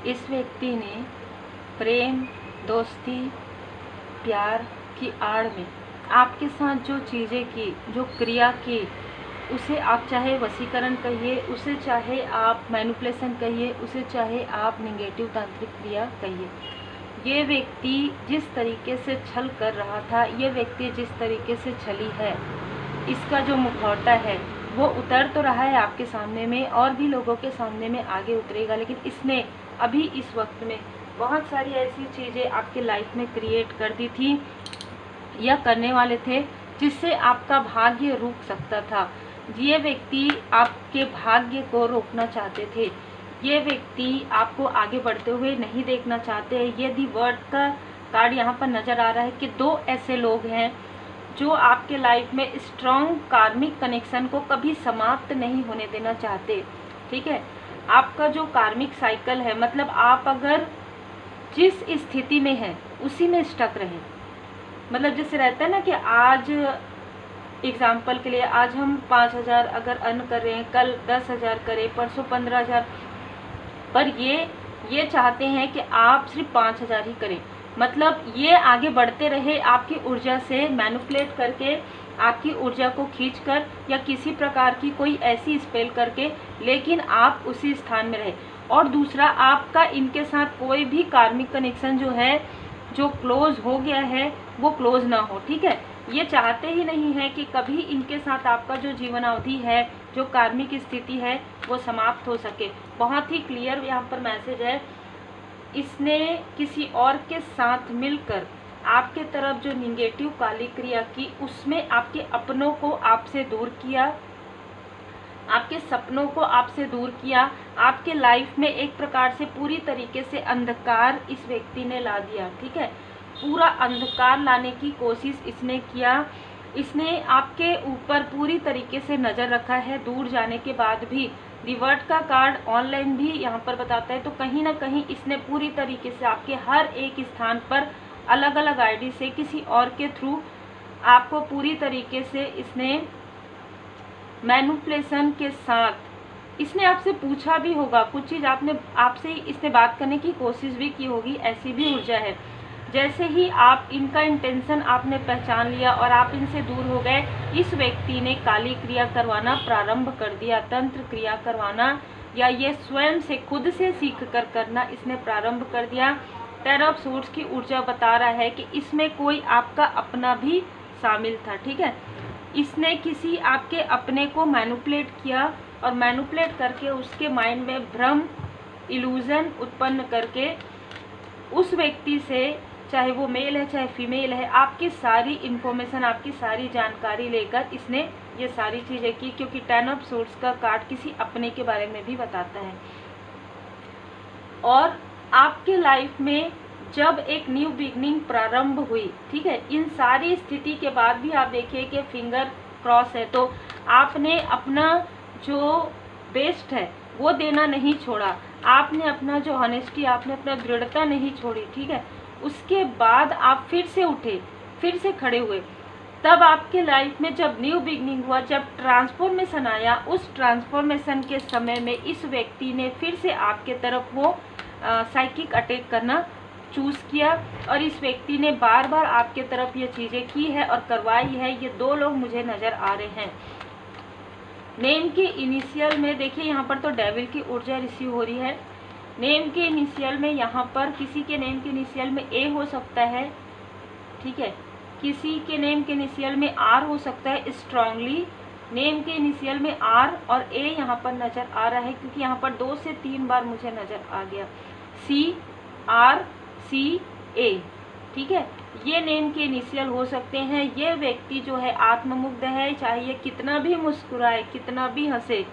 इस व्यक्ति ने प्रेम, दोस्ती, प्यार की आड़ में आपके साथ जो चीज़ें की, जो क्रिया की, उसे आप चाहे वशीकरण कहिए, उसे चाहे आप मैनिपुलेशन कहिए, उसे चाहे आप नेगेटिव तांत्रिक क्रिया कहिए। ये व्यक्ति जिस तरीके से छल कर रहा था, ये व्यक्ति जिस तरीके से छली है, इसका जो मुखौटा है वो उतर तो रहा है आपके सामने में, और भी लोगों के सामने में आगे उतरेगा, लेकिन इसने अभी इस वक्त में बहुत सारी ऐसी चीज़ें आपके लाइफ में क्रिएट कर दी थी या करने वाले थे जिससे आपका भाग्य रुक सकता था। ये व्यक्ति आपके भाग्य को रोकना चाहते थे। ये व्यक्ति आपको आगे बढ़ते हुए नहीं देखना चाहते। यदि वर्ड का कार्ड यहाँ पर नज़र आ रहा है कि दो ऐसे लोग हैं जो आपके लाइफ में स्ट्रॉन्ग कार्मिक कनेक्शन को कभी समाप्त नहीं होने देना चाहते। ठीक है, आपका जो कार्मिक साइकिल है, मतलब आप अगर जिस स्थिति में हैं उसी में स्टक रहे। मतलब जैसे रहता है ना कि आज एग्जाम्पल के लिए आज हम 5,000 अगर अर्न कर रहे हैं, कल 10,000 करें, परसों 15,000, पर ये चाहते हैं कि आप सिर्फ 5,000 ही करें। मतलब ये आगे बढ़ते रहे आपकी ऊर्जा से मैनिपुलेट करके, आपकी ऊर्जा को खींचकर या किसी प्रकार की कोई ऐसी स्पेल करके, लेकिन आप उसी स्थान में रहे। और दूसरा, आपका इनके साथ कोई भी कार्मिक कनेक्शन जो है, जो क्लोज हो गया है, वो क्लोज ना हो। ठीक है, ये चाहते ही नहीं है कि कभी इनके साथ आपका जो जीवनावधि है, जो कार्मिक स्थिति है, वो समाप्त हो सके। बहुत ही क्लियर यहाँ पर मैसेज है। इसने किसी और के साथ मिलकर आपके तरफ जो निगेटिव काली क्रिया की, उसमें आपके अपनों को आपसे दूर किया, आपके सपनों को आपसे दूर किया, आपके लाइफ में एक प्रकार से पूरी तरीके से अंधकार इस व्यक्ति ने ला दिया। ठीक है, पूरा अंधकार लाने की कोशिश इसने किया। इसने आपके ऊपर पूरी तरीके से नज़र रखा है दूर जाने के बाद भी। रिवर्ट का कार्ड ऑनलाइन भी यहाँ पर बताता है, तो कहीं ना कहीं इसने पूरी तरीके से आपके हर एक स्थान पर अलग अलग आईडी से किसी और के थ्रू आपको पूरी तरीके से इसने मैनिपुलेशन के साथ, इसने आपसे पूछा भी होगा कुछ चीज़, आपसे इसने बात करने की कोशिश भी की होगी, ऐसी भी ऊर्जा है। जैसे ही आप इनका इंटेंशन आपने पहचान लिया और आप इनसे दूर हो गए, इस व्यक्ति ने काली क्रिया करवाना प्रारंभ कर दिया, तंत्र क्रिया करवाना, या ये स्वयं से खुद से सीख कर करना इसने प्रारंभ कर दिया। टेन ऑफ सूट्स की ऊर्जा बता रहा है कि इसमें कोई आपका अपना भी शामिल था। ठीक है, इसने किसी आपके अपने को मैनिपुलेट किया और मैनिपुलेट करके उसके माइंड में भ्रम, इल्यूजन उत्पन्न करके उस व्यक्ति से, चाहे वो मेल है चाहे फीमेल है, आपकी सारी इन्फॉर्मेशन, आपकी सारी जानकारी लेकर इसने ये सारी चीज़ें की। क्योंकि टेन ऑफ सूट्स का कार्ड किसी अपने के बारे में भी बताता है। और आपके लाइफ में जब एक न्यू बिगनिंग प्रारंभ हुई, ठीक है, इन सारी स्थिति के बाद भी आप देखिए कि फिंगर क्रॉस है, तो आपने अपना जो बेस्ट है वो देना नहीं छोड़ा। आपने अपना जो ऑनेस्टी, आपने अपना दृढ़ता नहीं छोड़ी। ठीक है, उसके बाद आप फिर से उठे, फिर से खड़े हुए। तब आपके लाइफ में जब न्यू बिगनिंग हुआ, जब ट्रांसफॉर्मेशन आया, उस ट्रांसफॉर्मेशन के समय में इस व्यक्ति ने फिर से आपके तरफ वो साइकिक अटैक करना चूज़ किया, और इस व्यक्ति ने बार बार आपके तरफ ये चीज़ें की है और करवाई है। ये दो लोग मुझे नज़र आ रहे हैं। नेम के इनिशियल में देखिए, यहाँ पर तो डेविल की ऊर्जा रिसीव हो रही है। नेम के इनिशियल में यहाँ पर किसी के नेम के इनिशियल में ए हो सकता है। ठीक है, किसी के नेम के इनिशियल में आर हो सकता है। स्ट्रांगली नेम के इनिशियल में आर और ए यहाँ पर नज़र आ रहा है, क्योंकि यहाँ पर 2 से 3 बार मुझे नज़र आ गया, CRCA। ठीक है, ये नेम के इनिशियल हो सकते हैं। ये व्यक्ति जो है आत्ममुग्ध है, चाहे ये कितना भी मुस्कुराए, कितना भी हंसे,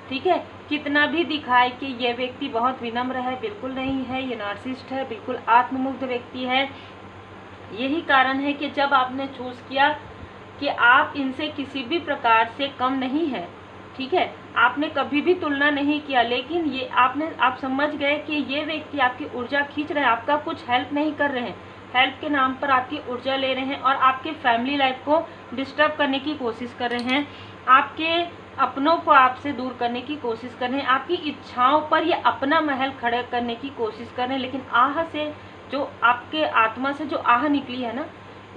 ठीक है, कितना भी दिखाए कि ये व्यक्ति बहुत विनम्र है, बिल्कुल नहीं है। ये नार्सिसिस्ट है, बिल्कुल आत्ममुग्ध व्यक्ति है। यही कारण है कि जब आपने चूज़ किया कि आप इनसे किसी भी प्रकार से कम नहीं है, ठीक है, आपने कभी भी तुलना नहीं किया, लेकिन ये आप समझ गए कि ये व्यक्ति आपकी ऊर्जा खींच रहे हैं, आपका कुछ हेल्प नहीं कर रहे हैं, हेल्प के नाम पर आपकी ऊर्जा ले रहे हैं और आपके फैमिली लाइफ को डिस्टर्ब करने की कोशिश कर रहे हैं। आपके अपनों को आपसे दूर करने की कोशिश कर रहे हैं, आपकी इच्छाओं पर ये अपना महल खड़ा करने की कोशिश कर रहे हैं। लेकिन आह से, जो आपके आत्मा से जो आह निकली है ना,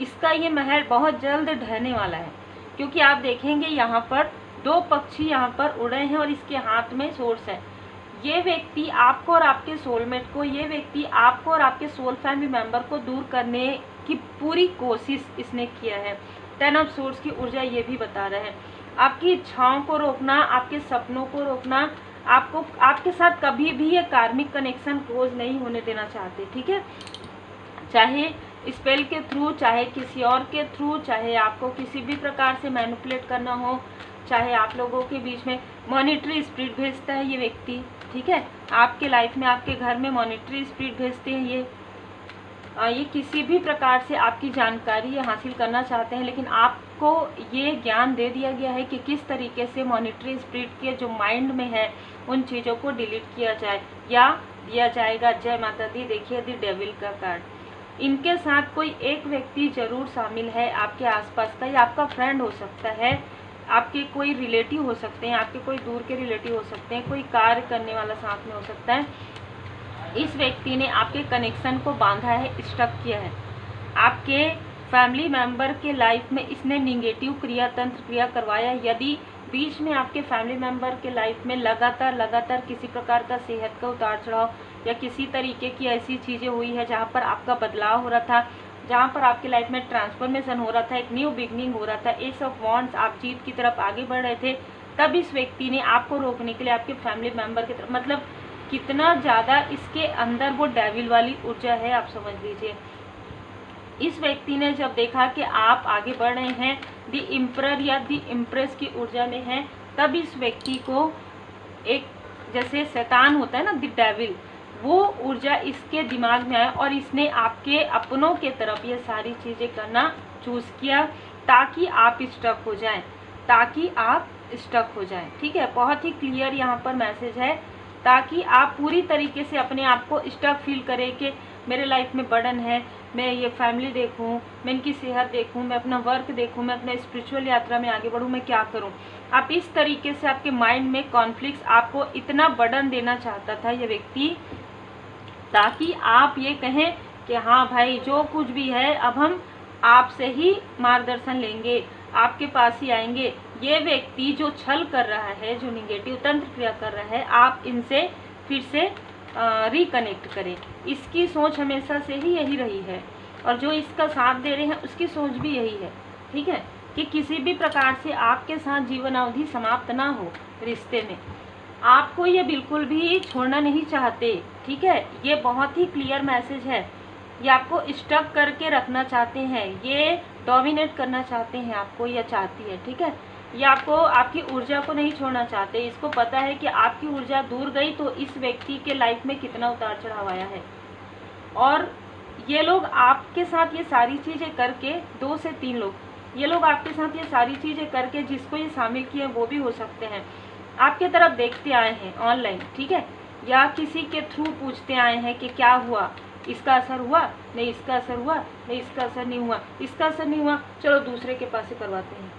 इसका ये महल बहुत जल्द ढहने वाला है। क्योंकि आप देखेंगे यहाँ पर 2 पक्षी यहाँ पर उड़े हैं और इसके हाथ में सोर्स है। ये व्यक्ति आपको और आपके सोलमेट को, ये व्यक्ति आपको और आपके सोल फैमिली मेंबर को दूर करने की पूरी कोशिश इसने किया है। 10 ऑफ सोर्स की ऊर्जा ये भी बता रहे हैं, आपकी इच्छाओं को रोकना, आपके सपनों को रोकना, आपको आपके साथ कभी भी ये कार्मिक कनेक्शन क्लोज नहीं होने देना चाहते। ठीक है, चाहे स्पेल के थ्रू, चाहे किसी और के थ्रू, चाहे आपको किसी भी प्रकार से मैनिपुलेट करना हो, चाहे आप लोगों के बीच में मॉनिटरी स्पिरिट भेजता है ये व्यक्ति। ठीक है, आपके लाइफ में, आपके घर में मॉनिटरी स्पिरिट भेजते हैं ये किसी भी प्रकार से आपकी जानकारी हासिल करना चाहते हैं। लेकिन आपको ये ज्ञान दे दिया गया है कि किस तरीके से मॉनिटरी स्पिरिट के जो माइंड में है उन चीज़ों को डिलीट किया जाए या दिया जाएगा। जय माता दी। देखिए दी डेविल का कार्ड, इनके साथ कोई एक व्यक्ति जरूर शामिल है आपके आसपास का, या आपका फ्रेंड हो सकता है, आपके कोई रिलेटिव हो सकते हैं, आपके कोई दूर के रिलेटिव हो सकते हैं, कोई कार्य करने वाला साथ में हो सकता है। इस व्यक्ति ने आपके कनेक्शन को बांधा है, स्टक किया है। आपके फैमिली मेंबर के लाइफ में इसने निगेटिव क्रिया, तंत्र क्रिया करवाया। यदि बीच में आपके फैमिली मेंबर के लाइफ में लगातार किसी प्रकार का सेहत का उतार चढ़ाव या किसी तरीके की ऐसी चीज़ें हुई है जहाँ पर आपका बदलाव हो रहा था, जहाँ पर आपकी लाइफ में ट्रांसफॉर्मेशन हो रहा था, एक न्यू बिगनिंग हो रहा था, एस ऑफ वॉन्ड्स, आप जीत की तरफ आगे बढ़ रहे थे, तब इस व्यक्ति ने आपको रोकने के लिए आपके फैमिली मेंबर की तरफ, मतलब कितना ज़्यादा इसके अंदर वो डेविल वाली ऊर्जा है, आप समझ लीजिए। इस व्यक्ति ने जब देखा कि आप आगे बढ़ रहे हैं, द इम्परर या द इम्प्रेस की ऊर्जा में हैं, तब इस व्यक्ति को एक, जैसे शैतान होता है ना, द डेविल, वो ऊर्जा इसके दिमाग में आया और इसने आपके अपनों के तरफ ये सारी चीज़ें करना चूज़ किया ताकि आप स्टक हो जाएं, ताकि आप स्टक हो जाएं। ठीक है, बहुत ही क्लियर यहाँ पर मैसेज है, ताकि आप पूरी तरीके से अपने आप को स्टक फील करें कि मेरे लाइफ में बर्डन है, मैं ये फैमिली देखूं, मैं इनकी सेहत देखूं, मैं अपना वर्क देखूं, मैं अपना स्पिरिचुअल यात्रा में आगे बढ़ूं, मैं क्या करूं। आप इस तरीके से, आपके माइंड में कॉन्फ्लिक्ट, आपको इतना बर्डन देना चाहता था ये व्यक्ति, ताकि आप ये कहें कि हाँ भाई, जो कुछ भी है अब हम आपसे ही मार्गदर्शन लेंगे, आपके पास ही आएंगे। ये व्यक्ति जो छल कर रहा है, जो निगेटिव तंत्र क्रिया कर रहा है, आप इनसे फिर से रिकनेक्ट करें। इसकी सोच हमेशा से ही यही रही है और जो इसका साथ दे रहे हैं उसकी सोच भी यही है। ठीक है, कि किसी भी प्रकार से आपके साथ जीवन अवधि समाप्त ना हो रिश्ते में, आपको ये बिल्कुल भी छोड़ना नहीं चाहते। ठीक है, ये बहुत ही क्लियर मैसेज है, ये आपको स्टक करके रखना चाहते हैं, ये डोमिनेट करना चाहते हैं आपको, या चाहती है। ठीक है, ये आपको, आपकी ऊर्जा को नहीं छोड़ना चाहते। इसको पता है कि आपकी ऊर्जा दूर गई तो इस व्यक्ति के लाइफ में कितना उतार चढ़ाव आया है, और ये लोग आपके साथ ये सारी चीज़ें करके, 2 से 3 लोग, ये लोग आपके साथ ये सारी चीज़ें करके, जिसको ये शामिल किए वो भी हो सकते हैं, आपके तरफ देखते आए हैं ऑनलाइन। ठीक है, या किसी के थ्रू पूछते आए हैं कि क्या हुआ, इसका असर हुआ नहीं, इसका असर हुआ नहीं, इसका असर नहीं हुआ, इसका असर नहीं हुआ, चलो दूसरे के पास से करवाते हैं,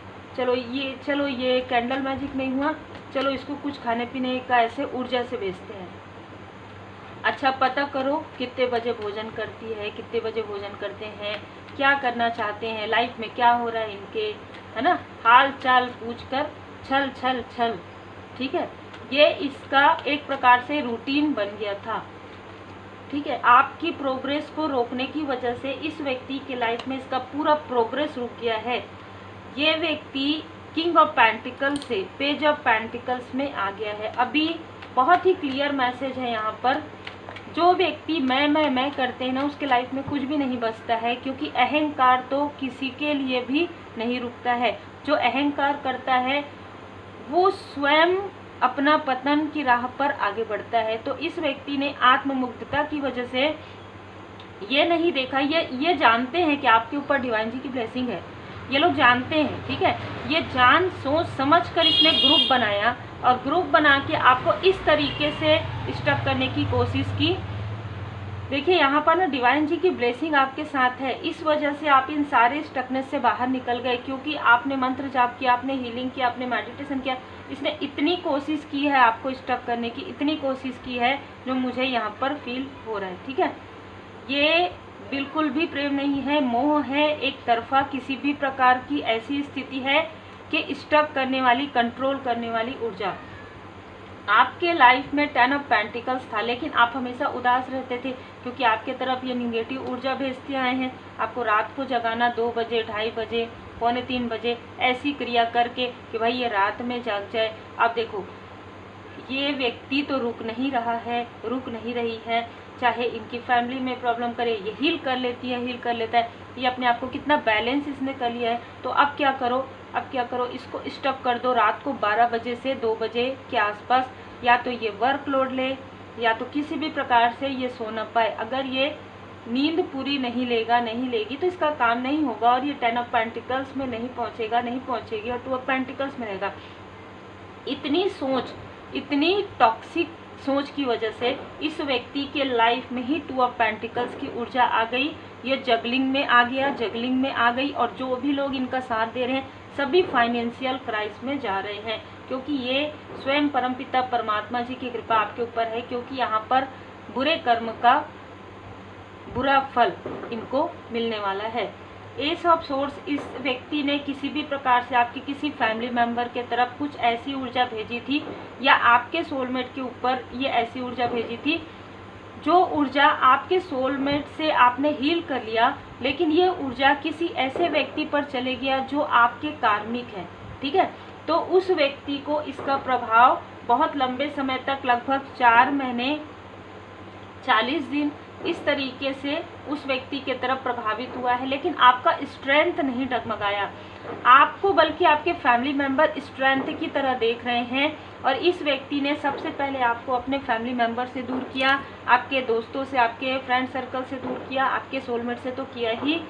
चलो ये कैंडल मैजिक नहीं हुआ, चलो इसको कुछ खाने पीने का ऐसे ऊर्जा से भेजते हैं। अच्छा, पता करो कितने बजे भोजन करती है, कितने बजे भोजन करते हैं, क्या करना चाहते हैं, लाइफ में क्या हो रहा है इनके, है ना, हाल चाल पूछ कर छल छल छल। ठीक है, ये इसका एक प्रकार से रूटीन बन गया था। ठीक है, आपकी प्रोग्रेस को रोकने की वजह से इस व्यक्ति के लाइफ में इसका पूरा प्रोग्रेस रुक गया है। ये व्यक्ति किंग ऑफ पेंटिकल्स से पेज ऑफ पेंटिकल्स में आ गया है। अभी बहुत ही क्लियर मैसेज है यहाँ पर, जो व्यक्ति मैं करते हैं ना, उसके लाइफ में कुछ भी नहीं बचता है, क्योंकि अहंकार तो किसी के लिए भी नहीं रुकता है। जो अहंकार करता है वो स्वयं अपना पतन की राह पर आगे बढ़ता है। तो इस व्यक्ति ने आत्ममुग्धता की वजह से ये नहीं देखा, ये जानते हैं कि आपके ऊपर डिवाइन जी की ब्लेसिंग है, ये लोग जानते हैं। ठीक है, ये जान सोच समझ कर इसने ग्रुप बनाया और ग्रुप बना के आपको इस तरीके से स्टक करने की कोशिश की। देखिए यहाँ पर ना डिवाइन जी की ब्लेसिंग आपके साथ है, इस वजह से आप इन सारे स्टकनेस से बाहर निकल गए, क्योंकि आपने मंत्र जाप किया, आपने हीलिंग किया, आपने मेडिटेशन किया, इसने इतनी कोशिश की है आपको स्टक करने की, इतनी कोशिश की है जो मुझे यहाँ पर फील हो रहा है। ठीक है, ये बिल्कुल भी प्रेम नहीं है, मोह है, एक तरफा किसी भी प्रकार की ऐसी स्थिति है कि स्टक करने वाली, कंट्रोल करने वाली ऊर्जा। आपके लाइफ में 10 ऑफ पेंटिकल्स था, लेकिन आप हमेशा उदास रहते थे क्योंकि आपके तरफ ये निगेटिव ऊर्जा भेजते आए हैं। आपको रात को जगाना 2 बजे, 2:30 बजे, 2:45 बजे, ऐसी क्रिया करके कि भाई ये रात में जाग जाए। अब देखो, ये व्यक्ति तो रुक नहीं रहा है, रुक नहीं रही है, चाहे इनकी फैमिली में प्रॉब्लम करे, ये हील कर लेती है, हील कर लेता है, ये अपने आप को कितना बैलेंस इसने कर लिया है। तो अब क्या करो, अब क्या करो, इसको स्टॉप कर दो रात को 12 बजे से 2 बजे के आसपास। या तो ये वर्कलोड ले, या तो किसी भी प्रकार से ये सो ना पाए। अगर ये नींद पूरी नहीं लेगी तो इसका काम नहीं होगा और ये 10 ऑफ पेंटिकल्स में नहीं पहुंचेगी और 2 ऑफ पेंटिकल्स में रहेगा। इतनी सोच, इतनी टॉक्सिक सोच की वजह से इस व्यक्ति के लाइफ में ही 2 ऑफ पेंटिकल्स की ऊर्जा आ गई। ये जगलिंग में आ गया, जगलिंग में आ गई, और जो भी लोग इनका साथ दे रहे हैं सभी फाइनेंशियल क्राइसिस में जा रहे हैं, क्योंकि ये स्वयं परमपिता परमात्मा जी की कृपा आपके ऊपर है, क्योंकि यहाँ पर बुरे कर्म का बुरा फल इनको मिलने वाला है। एस ऑफ सोर्स, इस व्यक्ति ने किसी भी प्रकार से आपके किसी फैमिली मेंबर के तरफ कुछ ऐसी ऊर्जा भेजी थी, या आपके सोलमेट के ऊपर ये ऐसी ऊर्जा भेजी थी जो ऊर्जा आपके सोलमेट से आपने हील कर लिया, लेकिन ये ऊर्जा किसी ऐसे व्यक्ति पर चले गया जो आपके कार्मिक है। ठीक है, तो उस व्यक्ति को इसका प्रभाव बहुत लंबे समय तक, लगभग 4 महीने 40 दिन इस तरीके से उस व्यक्ति के तरफ प्रभावित हुआ है। लेकिन आपका स्ट्रेंथ नहीं डगमगाया, आपको बल्कि आपके फैमिली मेंबर स्ट्रेंथ की तरह देख रहे हैं। और इस व्यक्ति ने सबसे पहले आपको अपने फैमिली मेंबर से दूर किया, आपके दोस्तों से, आपके फ्रेंड सर्कल से दूर किया, आपके सोलमेट से तो किया ही।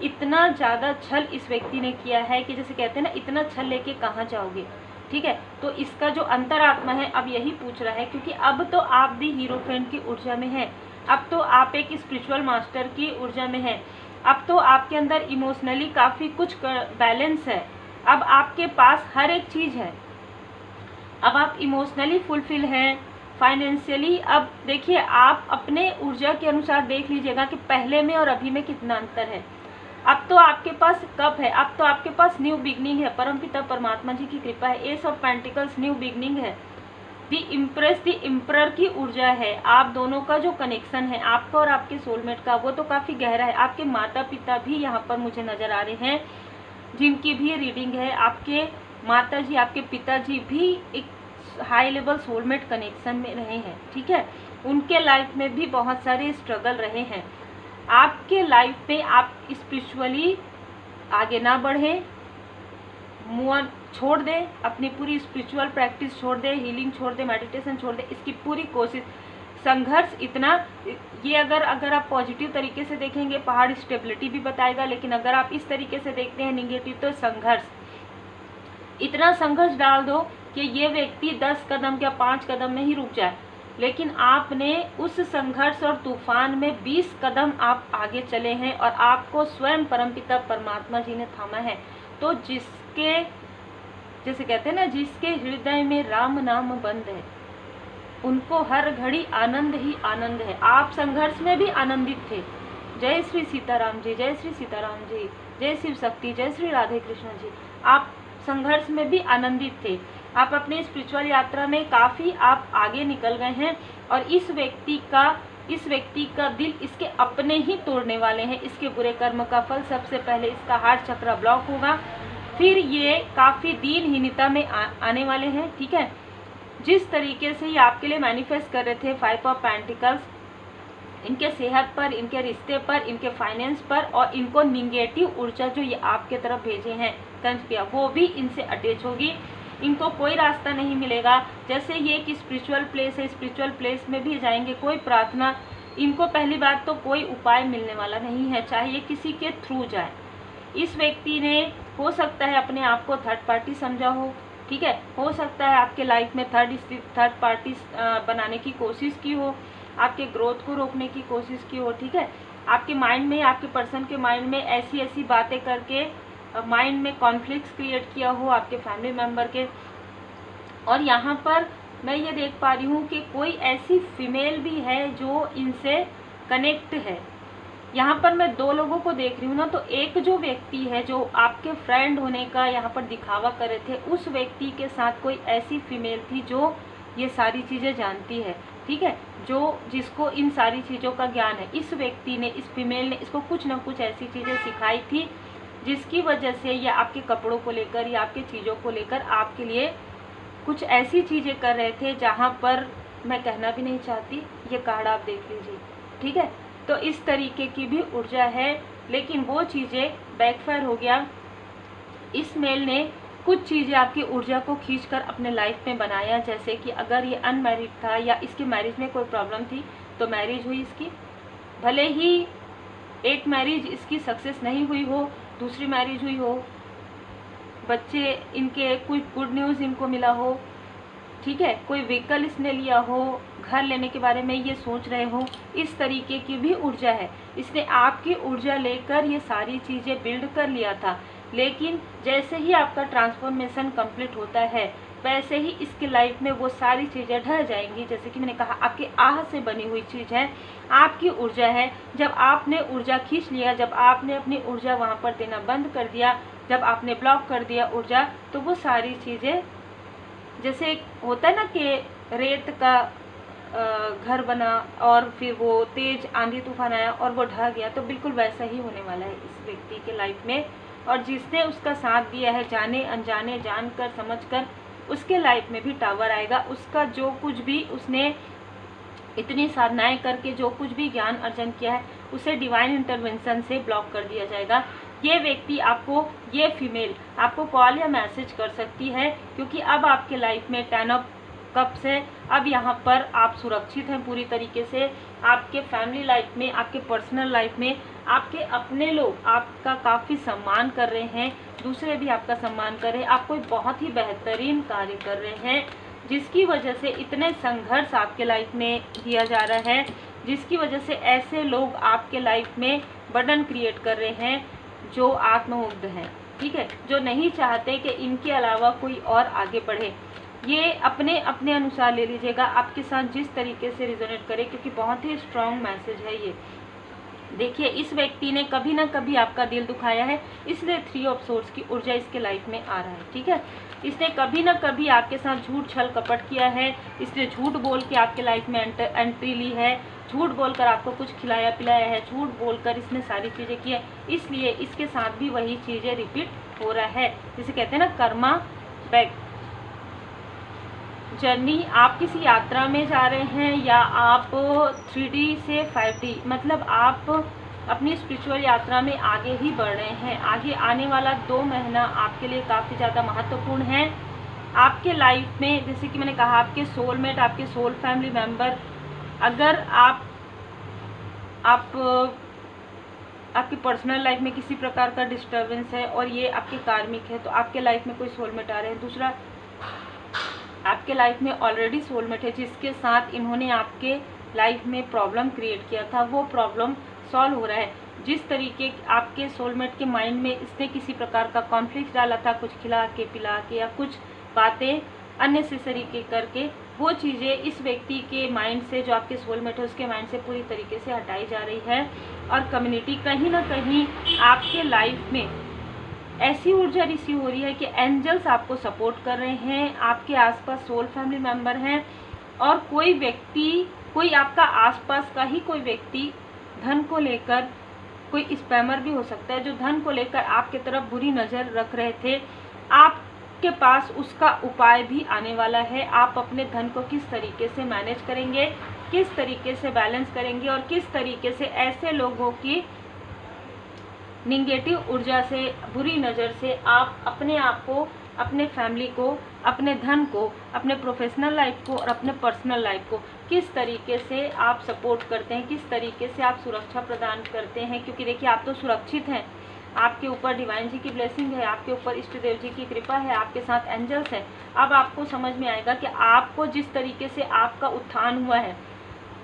इतना ज़्यादा छल इस व्यक्ति ने किया है कि जैसे कहते हैं ना, इतना छल लेके कहाँ जाओगे। ठीक है, तो इसका जो अंतरात्मा है अब यही पूछ रहा है, क्योंकि अब तो आप भी हीरोफेंट की ऊर्जा में हैं, अब तो आप एक स्पिरिचुअल मास्टर की ऊर्जा में हैं, अब तो आपके अंदर इमोशनली काफ़ी कुछ बैलेंस है, अब आपके पास हर एक चीज़ है, अब आप इमोशनली फुलफिल हैं, फाइनेंशियली। अब देखिए, आप अपने ऊर्जा के अनुसार देख लीजिएगा कि पहले में और अभी में कितना अंतर है। अब तो आपके पास कप है, अब तो आपके पास न्यू बिगनिंग है, परमपिता परमात्मा जी की कृपा है। S of pentacles new beginning है, दी इम्प्रेस, दी इम्परर की ऊर्जा है। आप दोनों का जो कनेक्शन है, आपका और आपके सोलमेट का, वो तो काफ़ी गहरा है। आपके माता पिता भी यहाँ पर मुझे नज़र आ रहे हैं, जिनकी भी रीडिंग है। आपके माता जी, आपके पिताजी भी एक हाई लेवल सोलमेट कनेक्शन में रहे हैं। ठीक है, उनके लाइफ में भी बहुत सारे स्ट्रगल रहे हैं। आपके लाइफ में आप स्पिरिचुअली आगे ना बढ़े, मूव छोड़ दें, अपनी पूरी स्पिरिचुअल प्रैक्टिस छोड़ दें, हीलिंग छोड़ दें, मेडिटेशन छोड़ दें, इसकी पूरी कोशिश, संघर्ष इतना, ये अगर आप पॉजिटिव तरीके से देखेंगे, पहाड़ स्टेबिलिटी भी बताएगा, लेकिन अगर आप इस तरीके से देखते हैं निगेटिव, तो संघर्ष, इतना संघर्ष डाल दो कि ये व्यक्ति 10 कदम या 5 कदम में ही रुक जाए, लेकिन आपने उस संघर्ष और तूफान में 20 कदम आप आगे चले हैं और आपको स्वयं परमपिता परमात्मा जी ने थामा है। तो जिसके, जैसे कहते हैं ना, जिसके हृदय में राम नाम बंद है, उनको हर घड़ी आनंद ही आनंद है। आप संघर्ष में भी आनंदित थे। जय श्री सीताराम जी, जय श्री सीताराम जी, जय शिव शक्ति, जय श्री राधे कृष्ण जी। आप संघर्ष में भी आनंदित थे। आप अपने स्पिरिचुअल यात्रा में काफ़ी आप आगे निकल गए हैं, और इस व्यक्ति का दिल इसके अपने ही तोड़ने वाले हैं। इसके बुरे कर्म का फल सबसे पहले इसका हार्ट चक्र ब्लॉक होगा, फिर ये काफ़ी दीनहीनता में आने वाले हैं। ठीक है, जिस तरीके से ये आपके लिए मैनिफेस्ट कर रहे थे 5 ऑफ पेंटिकल्स, इनके सेहत पर, इनके रिश्ते पर, इनके फाइनेंस पर, और इनको निगेटिव ऊर्जा जो ये आपके तरफ भेजे हैं कंस्पिया, वो भी इनसे अटैच होगी। इनको कोई रास्ता नहीं मिलेगा। जैसे ये एक स्पिरिचुअल प्लेस है, स्पिरिचुअल प्लेस में भी जाएंगे, कोई प्रार्थना, इनको पहली बात तो कोई उपाय मिलने वाला नहीं है, चाहे ये किसी के थ्रू जाए। इस व्यक्ति ने हो सकता है अपने आप को थर्ड पार्टी समझा हो। ठीक है, हो सकता है आपके लाइफ में थर्ड पार्टी बनाने की कोशिश की हो, आपके ग्रोथ को रोकने की कोशिश की हो। ठीक है, आपके माइंड में, आपके पर्सन के माइंड में ऐसी बातें करके माइंड में कॉन्फ्लिक्ट्स क्रिएट किया हो आपके फैमिली मेम्बर के, और यहाँ पर मैं ये देख पा रही हूँ कि कोई ऐसी फीमेल भी है जो इनसे कनेक्ट है। यहाँ पर मैं दो लोगों को देख रही हूँ ना, तो एक जो व्यक्ति है जो आपके फ्रेंड होने का यहाँ पर दिखावा कर रहे थे, उस व्यक्ति के साथ कोई ऐसी फीमेल थी जो ये सारी चीज़ें जानती है, ठीक है, जो जिसको इन सारी चीज़ों का ज्ञान है। इस व्यक्ति ने, इस फीमेल ने इसको कुछ ना कुछ ऐसी चीज़ें सिखाई थी जिसकी वजह से ये आपके कपड़ों को लेकर या आपके चीज़ों को लेकर आपके लिए कुछ ऐसी चीज़ें कर रहे थे जहाँ पर मैं कहना भी नहीं चाहती। ये कार्ड आप देख लीजिए, ठीक है। तो इस तरीके की भी ऊर्जा है, लेकिन वो चीज़ें बैकफायर हो गया। इस मेल ने कुछ चीज़ें आपकी ऊर्जा को खींचकर अपने लाइफ में बनाया, जैसे कि अगर ये अनमैरिड था या इसकी मैरिज में कोई प्रॉब्लम थी तो मैरिज हुई इसकी, भले ही एक मैरिज इसकी सक्सेस नहीं हुई हो, दूसरी मैरिज हुई हो, बच्चे इनके कोई गुड न्यूज़ इनको मिला हो, ठीक है, कोई व्हीकल इसने लिया हो, घर लेने के बारे में ये सोच रहे हो, इस तरीके की भी ऊर्जा है। इसने आपकी ऊर्जा लेकर ये सारी चीज़ें बिल्ड कर लिया था, लेकिन जैसे ही आपका ट्रांसफॉर्मेशन कंप्लीट होता है वैसे ही इसके लाइफ में वो सारी चीज़ें ढह जाएंगी। जैसे कि मैंने कहा, आपके आह से बनी हुई चीज़ है, आपकी ऊर्जा है। जब आपने ऊर्जा खींच लिया, जब आपने अपनी ऊर्जा वहाँ पर देना बंद कर दिया, जब आपने ब्लॉक कर दिया ऊर्जा, तो वो सारी चीज़ें, जैसे होता है ना कि रेत का घर बना और फिर वो तेज आंधी तूफान आया और वो ढह गया, तो बिल्कुल वैसा ही होने वाला है इस व्यक्ति के लाइफ में। और जिसने उसका साथ दिया है, जाने अनजाने, जानकर समझकर, उसके लाइफ में भी टावर आएगा। उसका जो कुछ भी उसने इतनी साधनाएं करके जो कुछ भी ज्ञान अर्जन किया है, उसे डिवाइन इंटरवेंशन से ब्लॉक कर दिया जाएगा। ये व्यक्ति आपको, ये फीमेल आपको कॉल या मैसेज कर सकती है, क्योंकि अब आपके लाइफ में 10 ऑफ कप्स है। अब यहाँ पर आप सुरक्षित हैं पूरी तरीके से। आपके फैमिली लाइफ में, आपके पर्सनल लाइफ में आपके अपने लोग आपका काफ़ी सम्मान कर रहे हैं, दूसरे भी आपका सम्मान कर रहे हैं, आप कोई बहुत ही बेहतरीन कार्य कर रहे हैं, जिसकी वजह से इतने संघर्ष आपके लाइफ में दिया जा रहा है, जिसकी वजह से ऐसे लोग आपके लाइफ में बर्डन क्रिएट कर रहे हैं जो आत्ममुग्ध हैं, ठीक है, जो नहीं चाहते कि इनके अलावा कोई और आगे बढ़े। ये अपने अपने अनुसार ले लीजिएगा, आपके साथ जिस तरीके से रिजोनेट करे, क्योंकि बहुत ही स्ट्रॉन्ग मैसेज है ये। देखिए, इस व्यक्ति ने कभी ना कभी आपका दिल दुखाया है, इसलिए 3 ऑफ सोर्ड्स की ऊर्जा इसके लाइफ में आ रहा है, ठीक है। इसने कभी ना कभी आपके साथ झूठ छल कपट किया है, इसने झूठ बोल के आपके लाइफ में एंट्री ली है, झूठ बोलकर आपको कुछ खिलाया पिलाया है, झूठ बोलकर इसने सारी चीज़ें की है, इसलिए इसके साथ भी वही चीज़ें रिपीट हो रहा है। जिसे कहते हैं ना कर्मा बैक। जर्नी, आप किसी यात्रा में जा रहे हैं या आप 3D से 5D, मतलब आप अपनी स्पिरिचुअल यात्रा में आगे ही बढ़ रहे हैं। आगे आने वाला 2 महीना आपके लिए काफ़ी ज़्यादा महत्वपूर्ण है। आपके लाइफ में, जैसे कि मैंने कहा, आपके सोलमेट, आपके सोल फैमिली मेम्बर, अगर आपकी पर्सनल लाइफ में किसी प्रकार का डिस्टर्बेंस है और ये आपके कार्मिक है, तो आपके लाइफ में कोई सोलमेट आ रहे हैं। दूसरा, आपके लाइफ में ऑलरेडी सोलमेट है जिसके साथ इन्होंने आपके लाइफ में प्रॉब्लम क्रिएट किया था, वो प्रॉब्लम सॉल्व हो रहा है। जिस तरीके आपके सोलमेट के माइंड में इसने किसी प्रकार का कॉन्फ्लिक्ट डाला था, कुछ खिला के पिला के या कुछ बातें अननेसेसरी के करके, वो चीज़ें इस व्यक्ति के माइंड से, जो आपके सोलमेट है उसके माइंड से पूरी तरीके से हटाई जा रही है। और कम्युनिटी, कहीं ना कहीं आपके लाइफ में ऐसी ऊर्जा रिसीव हो रही है कि एंजल्स आपको सपोर्ट कर रहे हैं, आपके आसपास सोल फैमिली मेम्बर हैं, और कोई व्यक्ति, कोई आपका आसपास का ही कोई व्यक्ति धन को लेकर, कोई स्पैमर भी हो सकता है, जो धन को लेकर आपके तरफ बुरी नज़र रख रहे थे, आपके पास उसका उपाय भी आने वाला है। आप अपने धन को किस तरीके से मैनेज करेंगे, किस तरीके से बैलेंस करेंगे, और किस तरीके से ऐसे लोगों की निगेटिव ऊर्जा से, बुरी नज़र से आप अपने आप को, अपने फैमिली को, अपने धन को, अपने प्रोफेशनल लाइफ को और अपने पर्सनल लाइफ को किस तरीके से आप सपोर्ट करते हैं, किस तरीके से आप सुरक्षा प्रदान करते हैं। क्योंकि देखिए, आप तो सुरक्षित हैं, आपके ऊपर डिवाइन जी की ब्लेसिंग है, आपके ऊपर इष्ट देव जी की कृपा है, आपके साथ एंजल्स है। अब आपको समझ में आएगा कि आपको जिस तरीके से आपका उत्थान हुआ है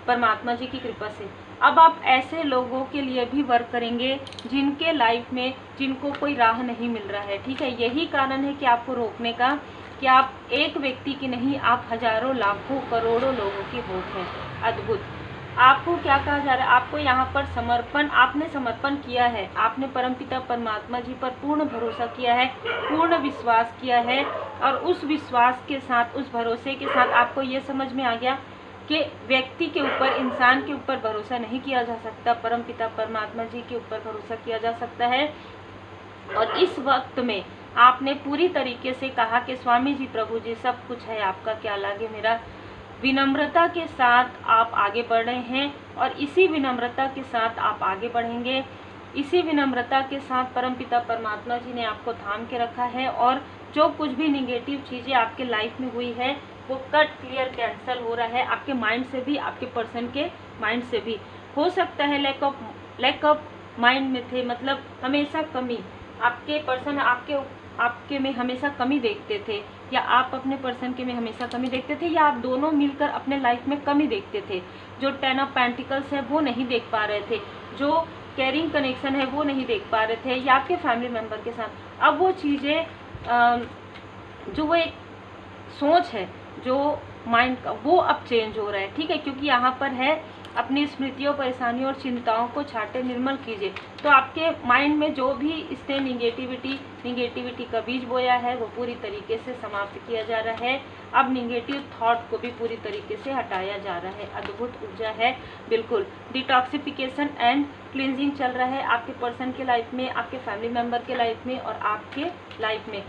परमात्मा जी की कृपा से, अब आप ऐसे लोगों के लिए भी वर्क करेंगे जिनके लाइफ में, जिनको कोई राह नहीं मिल रहा है, ठीक है। यही कारण है कि आपको रोकने का, कि आप एक व्यक्ति की नहीं, आप हजारों लाखों करोड़ों लोगों की होप है। अद्भुत। आपको क्या कहा जा रहा है, आपको यहाँ पर समर्पण, आपने समर्पण किया है, आपने परमपिता परमात्मा जी पर पूर्ण भरोसा किया है, पूर्ण विश्वास किया है, और उस विश्वास के साथ, उस भरोसे के साथ आपको ये समझ में आ गया कि व्यक्ति के ऊपर, इंसान के ऊपर भरोसा नहीं किया जा सकता, परमपिता परमात्मा जी के ऊपर भरोसा किया जा सकता है। और इस वक्त में आपने पूरी तरीके से कहा कि स्वामी जी, प्रभु जी, सब कुछ है, आपका क्या लागे मेरा। विनम्रता के साथ आप आगे बढ़ रहे हैं, और इसी विनम्रता के साथ आप आगे बढ़ेंगे। इसी विनम्रता के साथ परमपिता परमात्मा जी ने आपको थाम के रखा है, और जो कुछ भी निगेटिव चीज़ें आपके लाइफ में हुई है वो कट, क्लियर, कैंसिल हो रहा है, आपके माइंड से भी, आपके पर्सन के माइंड से भी। हो सकता है लैक ऑफ माइंड में थे, मतलब हमेशा कमी, आपके पर्सन आपके में हमेशा कमी देखते थे, या आप अपने पर्सन के में हमेशा कमी देखते थे, या आप दोनों मिलकर अपने लाइफ में कमी देखते थे। जो 10 ऑफ पेंटिकल्स है वो नहीं देख पा रहे थे, जो कैरिंग कनेक्शन है वो नहीं देख पा रहे थे, या आपके फैमिली मेम्बर के साथ। अब वो चीज़ें, जो वो एक सोच है, जो माइंड का, वो अब चेंज हो रहा है, ठीक है। क्योंकि यहाँ पर है, अपनी स्मृतियों, परेशानियों और चिंताओं को छाटे, निर्मल कीजिए। तो आपके माइंड में जो भी इसने निगेटिविटी का बीज बोया है वो पूरी तरीके से समाप्त किया जा रहा है। अब निगेटिव थॉट को भी पूरी तरीके से हटाया जा रहा है। अद्भुत ऊर्जा है, बिल्कुल। डिटॉक्सिफिकेशन एंड क्लींजिंग चल रहा है आपके पर्सन के लाइफ में, आपके फैमिली मेम्बर के लाइफ में और आपके लाइफ में।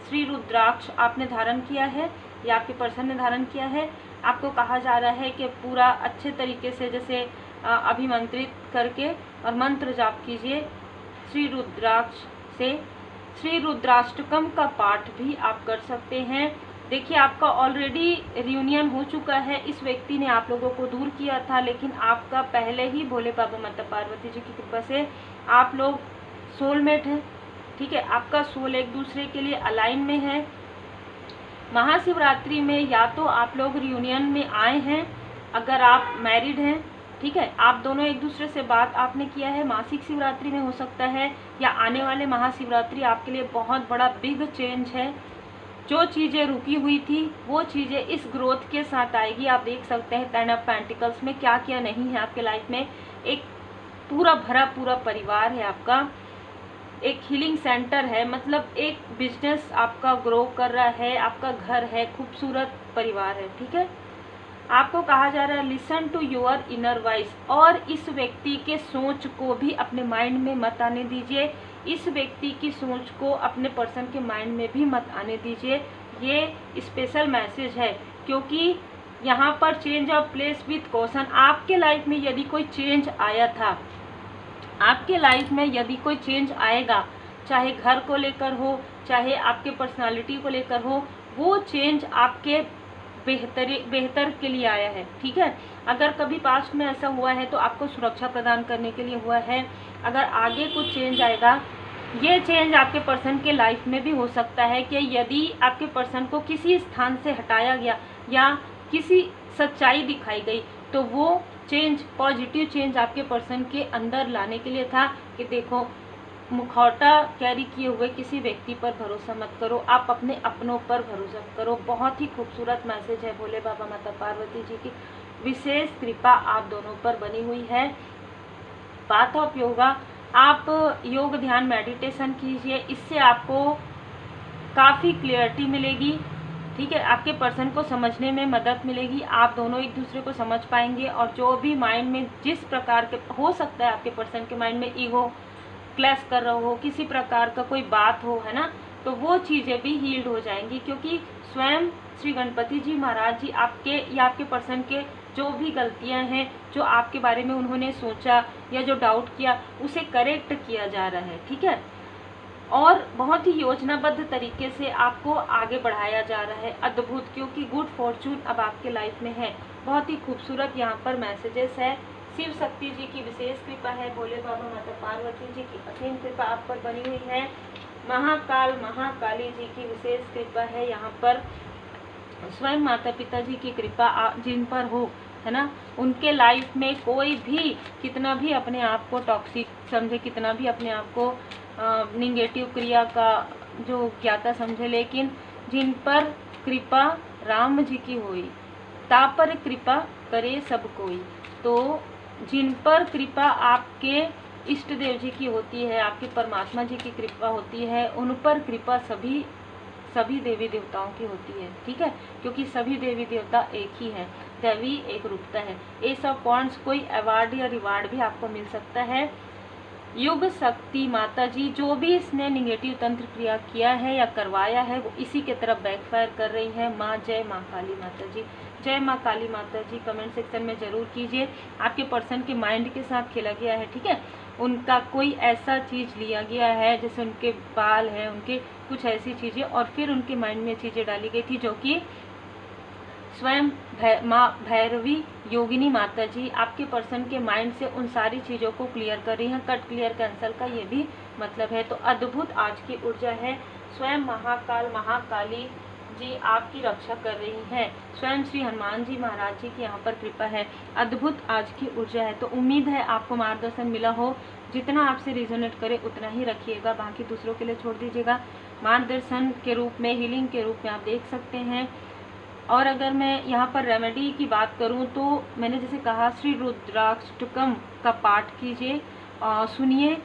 श्री रुद्राक्ष आपने धारण किया है, या आपके पर्सन ने धारण किया है। आपको कहा जा रहा है कि पूरा अच्छे तरीके से, जैसे अभिमंत्रित करके और मंत्र जाप कीजिए श्री रुद्राक्ष से। श्री रुद्राष्टकम का पाठ भी आप कर सकते हैं। देखिए, आपका ऑलरेडी रियूनियन हो चुका है, इस व्यक्ति ने आप लोगों को दूर किया था, लेकिन आपका पहले ही भोले बाबा माता पार्वती जी की कृपा से आप लोग सोलमेट हैं, ठीक है। आपका सोल एक दूसरे के लिए अलाइन में है। महाशिवरात्रि में या तो आप लोग रियूनियन में आए हैं, अगर आप मैरिड हैं, ठीक है, आप दोनों एक दूसरे से बात आपने किया है, मासिक शिवरात्रि में हो सकता है, या आने वाले महाशिवरात्रि आपके लिए बहुत बड़ा बिग चेंज है। जो चीज़ें रुकी हुई थी वो चीज़ें इस ग्रोथ के साथ आएगी। आप देख सकते हैं 10 ऑफ पेंटिकल्स में क्या क्या नहीं है आपके लाइफ में। एक पूरा भरा पूरा परिवार है आपका, एक हीलिंग सेंटर है, मतलब एक बिजनेस आपका ग्रो कर रहा है, आपका घर है, खूबसूरत परिवार है, ठीक है। आपको कहा जा रहा है listen to your inner voice, और इस व्यक्ति के सोच को भी अपने माइंड में मत आने दीजिए। इस व्यक्ति की सोच को अपने पर्सन के माइंड में भी मत आने दीजिए। ये स्पेशल मैसेज है, क्योंकि यहाँ पर change of place with caution. आपके लाइफ में यदि कोई चेंज आया था, आपके लाइफ में यदि कोई चेंज आएगा, चाहे घर को लेकर हो, चाहे आपके पर्सनालिटी को लेकर हो, वो चेंज आपके बेहतर के लिए आया है, ठीक है। अगर कभी पास्ट में ऐसा हुआ है तो आपको सुरक्षा प्रदान करने के लिए हुआ है। अगर आगे कुछ चेंज आएगा, ये चेंज आपके पर्सन के लाइफ में भी हो सकता है कि यदि आपके पर्सन को किसी स्थान से हटाया गया या किसी सच्चाई दिखाई गई, तो वो चेंज, पॉजिटिव चेंज आपके पर्सन के अंदर लाने के लिए था कि देखो, मुखौटा कैरी किए हुए किसी व्यक्ति पर भरोसा मत करो, आप अपने अपनों पर भरोसा करो। बहुत ही खूबसूरत मैसेज है, भोले बाबा माता पार्वती जी की विशेष कृपा आप दोनों पर बनी हुई है। पाथ ऑफ योगा, आप योग, ध्यान, मेडिटेशन कीजिए, इससे आपको काफ़ी क्लियरिटी मिलेगी, ठीक है। आपके पर्सन को समझने में मदद मिलेगी, आप दोनों एक दूसरे को समझ पाएंगे, और जो भी माइंड में जिस प्रकार के, हो सकता है आपके पर्सन के माइंड में ईगो क्लैश कर रहा हो, किसी प्रकार का कोई बात हो, है ना, तो वो चीज़ें भी हील्ड हो जाएंगी, क्योंकि स्वयं श्री गणपति जी महाराज जी आपके या आपके पर्सन के जो भी गलतियां हैं, जो आपके बारे में उन्होंने सोचा या जो डाउट किया, उसे करेक्ट किया जा रहा है, ठीक है। और बहुत ही योजनाबद्ध तरीके से आपको आगे बढ़ाया जा रहा है। अद्भुत, क्योंकि गुड फॉर्चून अब आपके लाइफ में है। बहुत ही खूबसूरत यहाँ पर मैसेजेस है। शिव शक्ति जी की विशेष कृपा है, भोले बाबा माता पार्वती जी की असीम कृपा आप पर बनी हुई है। महाकाली जी की विशेष कृपा है यहाँ पर। स्वयं माता पिता जी की कृपा जिन पर हो, है ना, उनके लाइफ में कोई भी कितना भी अपने आप को टॉक्सिक समझे, कितना भी अपने आप को निगेटिव क्रिया का जो ज्ञाता समझे, लेकिन जिन पर कृपा राम जी की होई, ता पर कृपा करे सब कोई। तो जिन पर कृपा आपके इष्ट देव जी की होती है, आपके परमात्मा जी की कृपा होती है, उन पर कृपा सभी देवी देवताओं की होती है, ठीक है, क्योंकि सभी देवी देवता एक ही हैं, दैवी एक रूपता है। ये सब पॉइंट्स, कोई अवार्ड या रिवार्ड भी आपको मिल सकता है। युग शक्ति माता जी, जो भी इसने निगेटिव तंत्र क्रिया किया है या करवाया है, वो इसी के तरफ बैकफायर कर रही है। माँ जय माँ काली माता जी, जय माँ काली माता जी कमेंट सेक्शन में ज़रूर कीजिए। आपके पर्सन के माइंड के साथ खेला गया है, ठीक है, उनका कोई ऐसा चीज़ लिया गया है, जैसे उनके बाल हैं, उनके कुछ ऐसी चीज़ें, और फिर उनके माइंड में चीज़ें डाली गई थी, जो कि स्वयं माँ भैरवी योगिनी माता जी आपके पर्सन के माइंड से उन सारी चीज़ों को क्लियर कर रही हैं। कट क्लियर कैंसल का ये भी मतलब है। तो अद्भुत आज की ऊर्जा है, स्वयं महाकाल महाकाली जी आपकी रक्षा कर रही हैं, स्वयं श्री हनुमान जी महाराज जी की यहाँ पर कृपा है, अद्भुत आज की ऊर्जा है। तो उम्मीद है आपको मार्गदर्शन मिला हो, जितना आपसे रिजोनेट करे उतना ही रखिएगा, बाकी दूसरों के लिए छोड़ दीजिएगा। मार्गदर्शन के रूप में, हीलिंग के रूप में आप देख सकते हैं। और अगर मैं यहाँ पर रेमेडी की बात करूँ तो मैंने जैसे कहा, श्री रुद्राष्टकम का पाठ कीजिए, सुनिए,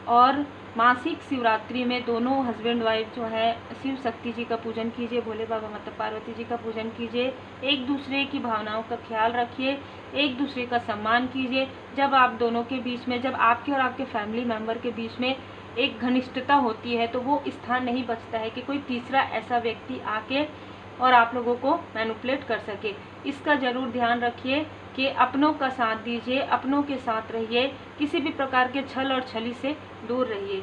और मासिक शिवरात्रि में दोनों हस्बैंड वाइफ जो है शिव शक्ति जी का पूजन कीजिए, भोले बाबा माता पार्वती जी का पूजन कीजिए, एक दूसरे की भावनाओं का ख्याल रखिए, एक दूसरे का सम्मान कीजिए। जब आप दोनों के बीच में, जब आपके और आपके फैमिली मेम्बर के बीच में एक घनिष्ठता होती है, तो वो स्थान नहीं बचता है कि कोई तीसरा ऐसा व्यक्ति आके और आप लोगों को मैनिपुलेट कर सके। इसका ज़रूर ध्यान रखिए कि अपनों का साथ दीजिए, अपनों के साथ रहिए, किसी भी प्रकार के छल और छली से दूर रहिए।